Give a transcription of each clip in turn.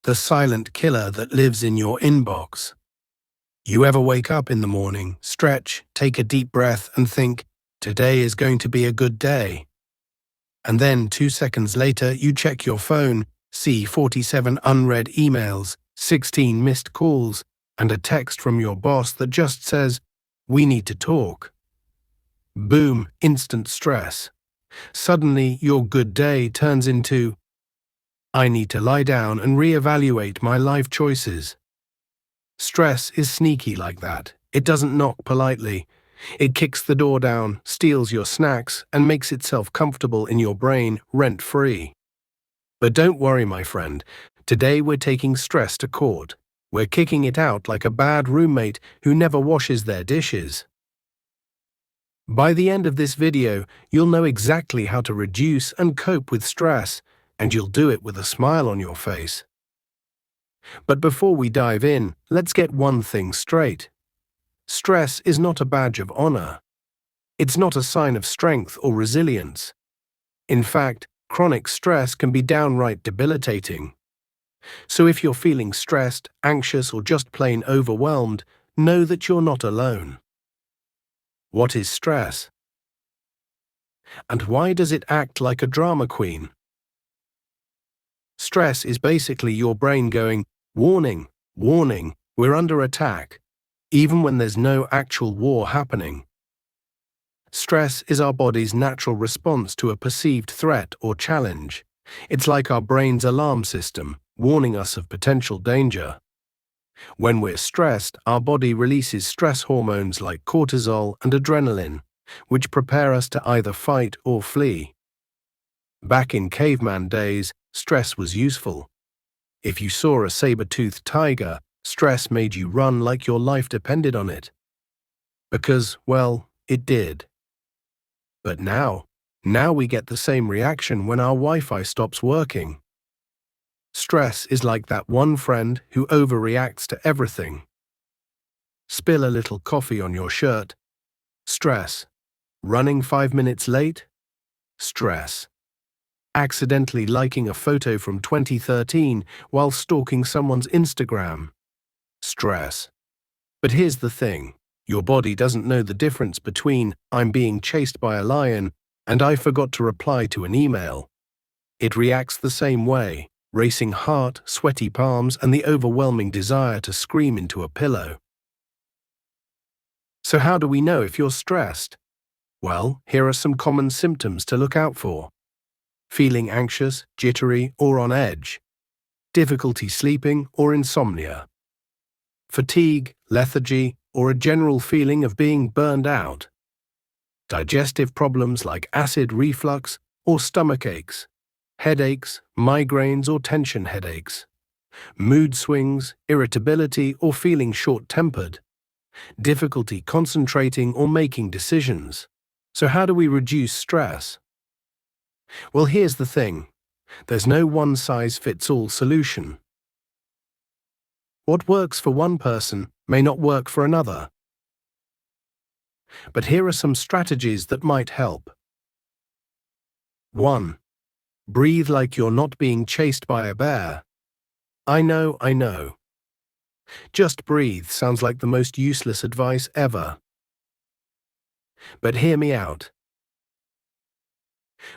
the silent killer that lives in your inbox. You ever wake up in the morning, stretch, take a deep breath and think, today is going to be a good day. And then 2 seconds later, you check your phone, see 47 unread emails, 16 missed calls, and a text from your boss that just says, "We need to talk." Boom, instant stress. Suddenly, your good day turns into, "I need to lie down and reevaluate my life choices." Stress is sneaky like that. It doesn't knock politely. It kicks the door down, steals your snacks, and makes itself comfortable in your brain rent-free. But don't worry, my friend. Today we're taking stress to court. We're kicking it out like a bad roommate who never washes their dishes. By the end of this video, you'll know exactly how to reduce and cope with stress, and you'll do it with a smile on your face. But before we dive in, let's get one thing straight. Stress is not a badge of honor. It's not a sign of strength or resilience. In fact, chronic stress can be downright debilitating. So if you're feeling stressed, anxious, or just plain overwhelmed, know that you're not alone. What is stress? And why does it act like a drama queen? Stress is basically your brain going, "Warning, warning, we're under attack," even when there's no actual war happening. Stress is our body's natural response to a perceived threat or challenge. It's like our brain's alarm system, warning us of potential danger. When we're stressed, our body releases stress hormones like cortisol and adrenaline, which prepare us to either fight or flee. Back in caveman days, stress was useful. If you saw a saber-toothed tiger, stress made you run like your life depended on it. Because, well, it did. But now we get the same reaction when our Wi-Fi stops working. Stress is like that one friend who overreacts to everything. Spill a little coffee on your shirt. Stress. Running 5 minutes late? Stress. Accidentally liking a photo from 2013 while stalking someone's Instagram? Stress. But here's the thing. Your body doesn't know the difference between "I'm being chased by a lion" and "I forgot to reply to an email." It reacts the same way, racing heart, sweaty palms, and the overwhelming desire to scream into a pillow. So how do we know if you're stressed? Well, here are some common symptoms to look out for. Feeling anxious, jittery, or on edge. Difficulty sleeping or insomnia. Fatigue, lethargy, or a general feeling of being burned out. Digestive problems like acid reflux or stomach aches. Headaches, migraines, or tension headaches. Mood swings, irritability, or feeling short-tempered. Difficulty concentrating or making decisions. So how do we reduce stress? Well, here's the thing. There's no one-size-fits-all solution. What works for one person may not work for another. But here are some strategies that might help. 1. Breathe like you're not being chased by a bear. I know. Just breathe sounds like the most useless advice ever. But hear me out.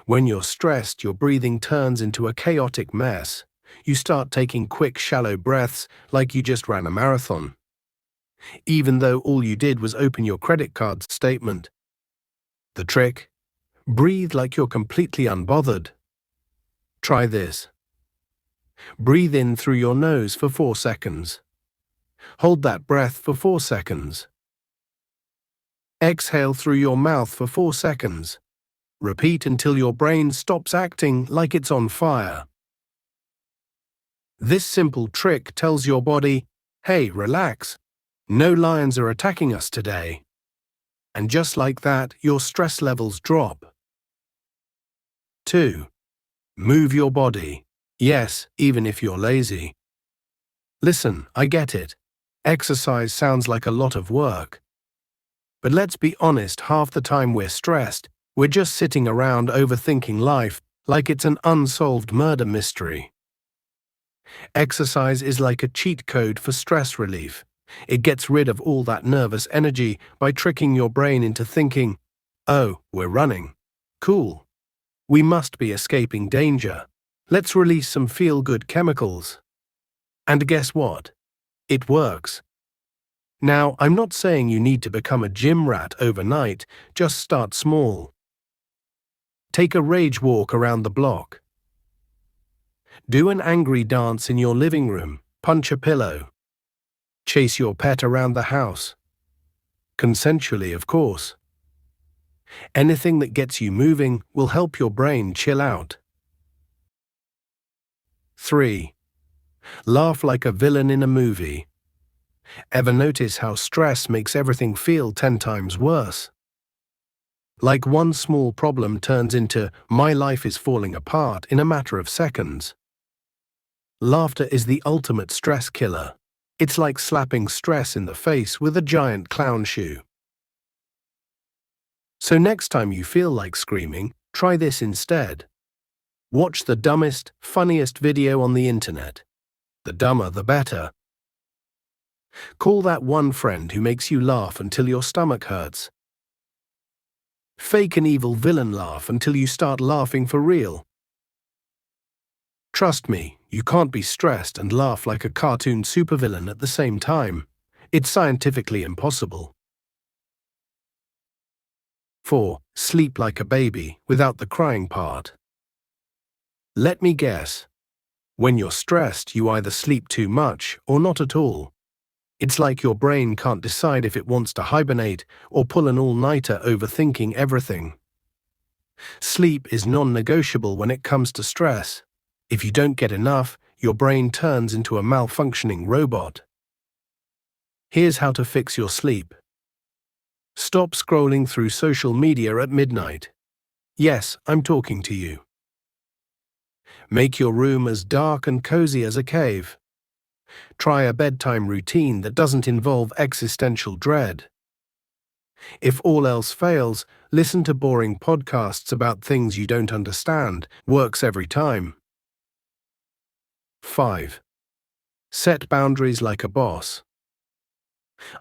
When you're stressed, your breathing turns into a chaotic mess. You start taking quick, shallow breaths like you just ran a marathon, even though all you did was open your credit card statement. The trick? Breathe like you're completely unbothered. Try this. Breathe in through your nose for 4 seconds. Hold that breath for 4 seconds. Exhale through your mouth for 4 seconds. Repeat until your brain stops acting like it's on fire. This simple trick tells your body, "Hey, relax. No lions are attacking us today." And just like that, your stress levels drop. 2. Move your body. Yes, even if you're lazy. Listen, I get it. Exercise sounds like a lot of work. But let's be honest, half the time we're stressed, we're just sitting around overthinking life like it's an unsolved murder mystery. Exercise is like a cheat code for stress relief. It gets rid of all that nervous energy by tricking your brain into thinking, "Oh, we're running. Cool. We must be escaping danger. Let's release some feel-good chemicals." And guess what? It works. Now, I'm not saying you need to become a gym rat overnight, just start small. Take a rage walk around the block. Do an angry dance in your living room, punch a pillow. Chase your pet around the house. Consensually, of course. Anything that gets you moving will help your brain chill out. 3. Laugh like a villain in a movie. Ever notice how stress makes everything feel 10 times worse? Like one small problem turns into "my life is falling apart" in a matter of seconds. Laughter is the ultimate stress killer. It's like slapping stress in the face with a giant clown shoe. So next time you feel like screaming, try this instead. Watch the dumbest, funniest video on the internet. The dumber, the better. Call that one friend who makes you laugh until your stomach hurts. Fake an evil villain laugh until you start laughing for real. Trust me, you can't be stressed and laugh like a cartoon supervillain at the same time. It's scientifically impossible. 4. Sleep like a baby, without the crying part. Let me guess. When you're stressed, you either sleep too much or not at all. It's like your brain can't decide if it wants to hibernate or pull an all-nighter overthinking everything. Sleep is non-negotiable when it comes to stress. If you don't get enough, your brain turns into a malfunctioning robot. Here's how to fix your sleep. Stop scrolling through social media at midnight. Yes, I'm talking to you. Make your room as dark and cozy as a cave. Try a bedtime routine that doesn't involve existential dread. If all else fails, listen to boring podcasts about things you don't understand. Works every time. 5. Set boundaries like a boss.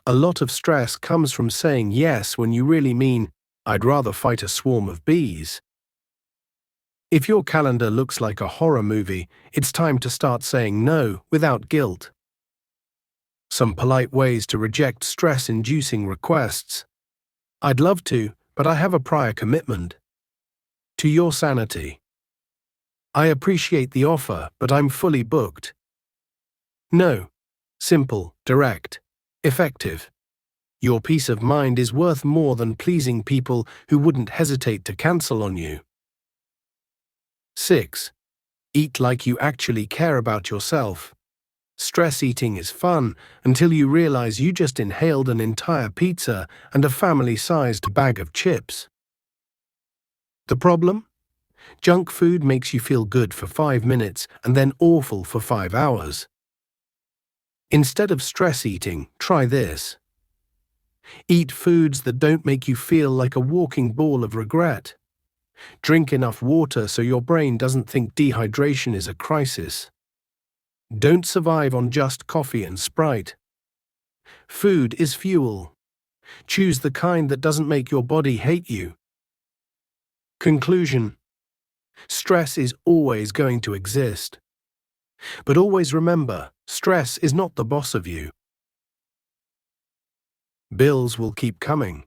A lot of stress comes from saying yes when you really mean, "I'd rather fight a swarm of bees." If your calendar looks like a horror movie, it's time to start saying no without guilt. Some polite ways to reject stress-inducing requests. "I'd love to, but I have a prior commitment." To your sanity. "I appreciate the offer, but I'm fully booked." No. Simple, direct, effective. Your peace of mind is worth more than pleasing people who wouldn't hesitate to cancel on you. 6. Eat like you actually care about yourself. Stress eating is fun until you realize you just inhaled an entire pizza and a family-sized bag of chips. The problem? Junk food makes you feel good for 5 minutes and then awful for 5 hours. Instead of stress eating, try this. Eat foods that don't make you feel like a walking ball of regret. Drink enough water so your brain doesn't think dehydration is a crisis. Don't survive on just coffee and Sprite. Food is fuel. Choose the kind that doesn't make your body hate you. Conclusion. Stress is always going to exist. But always remember, stress is not the boss of you. Bills will keep coming.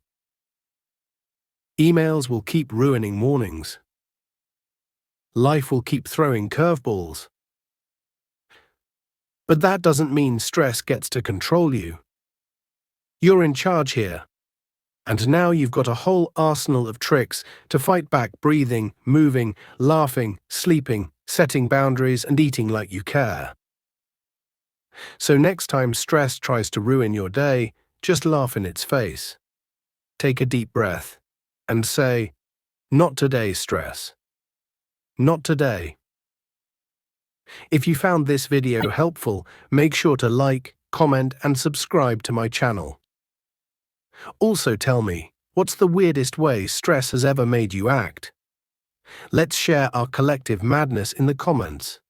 Emails will keep ruining mornings. Life will keep throwing curveballs. But that doesn't mean stress gets to control you. You're in charge here. And now you've got a whole arsenal of tricks to fight back: breathing, moving, laughing, sleeping, setting boundaries, and eating like you care. So next time stress tries to ruin your day, just laugh in its face. Take a deep breath and say, "Not today, stress. Not today." If you found this video helpful, make sure to like, comment, and subscribe to my channel. Also tell me, what's the weirdest way stress has ever made you act? Let's share our collective madness in the comments.